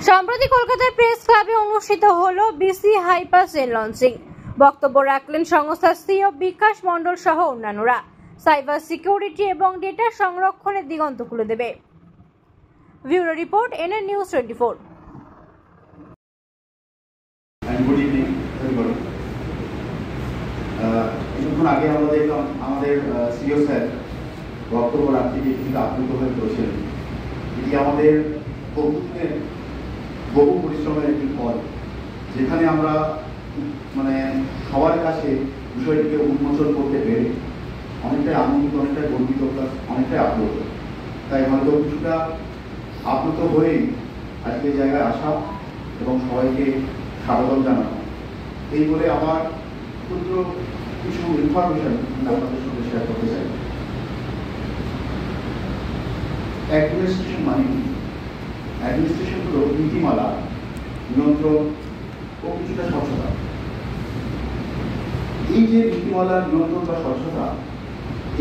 সম্প্রতি কলকাতার প্রেস ক্লাবে অনুষ্ঠিত হলো বিসি হাইপার সেল লঞ্চিং। বক্তব্য রাখলেন সংস্থার সিইও বিকাশ মণ্ডল সহ অন্যান্যরা। সাইবার সিকিউরিটি এবং ডেটা সংরক্ষণের দিগন্ত খুলে দেবে। Bureau report, NN news 24। Good evening everybody. কিছুক্ষণ আগে আমরা দেখলাম আমাদের সিইও স্যার বক্তব্য রাখতে গিয়ে কিছুটা আপ্লুত হয়ে পড়েছিলেন। এটি আমাদের প্রকৃতির বহু পরিশ্রমের একটি ফল, যেখানে আমরা সবার কাছে বিষয়টিকে উন্মোচন করতে পেরে অনেকটাই আনন্দিত, অনেকটাই গর্বিত, প্লাস অনেকটাই আপ্লুত। তাই হয়তো কিছুটা আপ্লুত হয়েই আজকে এই জায়গায় আসা এবং সবাইকে স্বাগতম জানানো। এই বলে আমার ক্ষুদ্র কিছু ইনফরমেশন আপনাদের সঙ্গে শেয়ার করতে চাই। অ্যাডমিনিস্ট্রেশন মানে কি? অ্যাডমিনিস্ট্রেশন হলো নীতিমালা, নিয়ন্ত্রণ ও কিছুটা স্বচ্ছতা। এই যে নীতিমালা, নিয়ন্ত্রণ বা স্বচ্ছতা,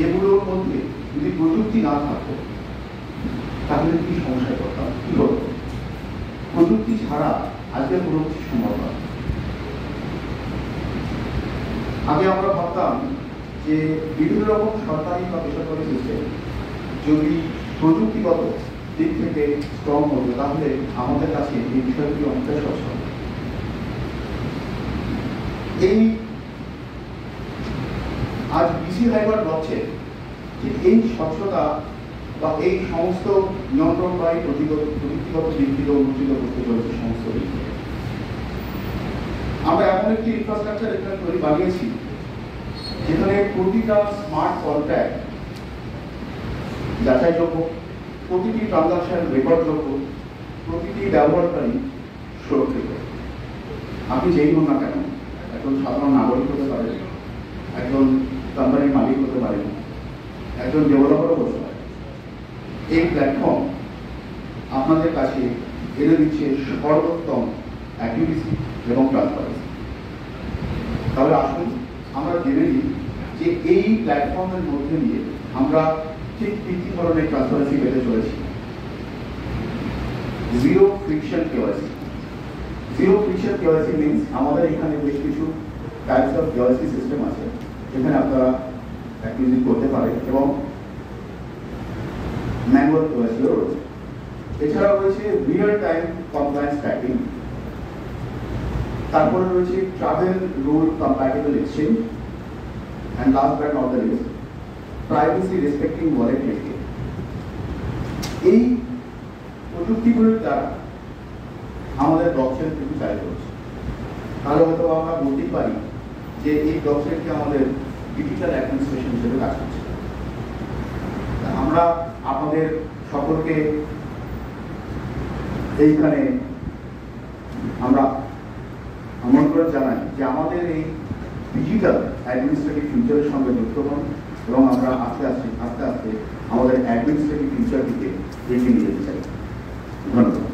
এগুলোর মধ্যে যদি প্রযুক্তি না থাকতো তাহলে কি সমস্যায় পড়তাম, কি হতো? প্রযুক্তি ছাড়া আজকে কোনো কিছু সম্ভব নয়। আগে আমরা ভাবতাম যে বিভিন্ন রকম সরকারি বা বেসরকারি সিস্টেম যদি প্রযুক্তিগত দিক থেকে স্ট্রং হতো তাহলে আমাদের কাছে এই বিষয়গুলি অনেকটা সহজ হবে। এই আজ বিসি হাইপার ব্লকচেন যে এই স্বচ্ছতা বা এই সমস্ত নিয়ন্ত্রণ বা এই প্রযুক্তিগত দিক থেকে উন্নতিত করতে চলেছে সমস্ত দিক থেকে। আমরা এমন একটি ইনফ্রাস্ট্রাকচার এখানে তৈরি বানিয়েছি যেখানে প্রতিটা স্মার্ট কন্ট্যাক্ট যাচাইযোগ্য, প্রতিটি ট্রানজাকশন রেকর্ডযোগ্য, প্রতিটি ব্যবহারকারী সুরক্ষিত। আপনি যেই হন না কেন, একজন সাধারণ নাগরিক হতে পারেন, একজন কোম্পানির মালিক হতে পারেন, একজন ডেভেলপারও হতে পারেন। এই প্ল্যাটফর্ম আপনাদের কাছে এনে দিচ্ছে সর্বোত্তম অ্যাকিউরেসি এবং ট্রান্সপারেন্সি। তাহলে আসুন আমরা জেনে নিই যে এই প্ল্যাটফর্মের মধ্যে দিয়ে আমরা ঠিক কি কি ধরনের ট্রান্সপারেন্সি পেতে চলেছি। Zero friction KYC. Zero friction KYC means আমাদের এখানে বেশ কিছু টাইপস অফ কেওয়াইসি সিস্টেম আছে যেখানে আপনারা অ্যাক্টিভিটি করতে পারেন এবং ম্যানুয়াল কেওয়াইসিও রয়েছে। এছাড়াও রয়েছে রিয়েল টাইম কমপ্লায়েন্স ট্র্যাকিং, তারপরে রয়েছে travel rule compatible exchange, and last but not the least, privacy respecting wallet gateway। এই প্রযুক্তিগুলোর দ্বারা আমাদের ব্লকচেন কিন্তু চালিত হচ্ছে। তাহলে হয়তো আমরা বলতেই পারি যে এই ব্লকচেনকে আমাদের ডিজিটাল অ্যাডমিনিস্ট্রেশন হিসেবে কাজ করছে। আমরা আমাদের সকলকে এইখানে আমরা আমন্ত্রণ জানাই যে আমাদের এই ডিজিটাল অ্যাডমিনিস্ট্রেটিভ ফিউচারের সঙ্গে যুক্ত হন এবং আমরা আস্তে আস্তে আমাদের অ্যাডমিনিস্ট্রেটিভ ফিউচার দিকে এগিয়ে নিয়ে যেতে চাই। ধন্যবাদ।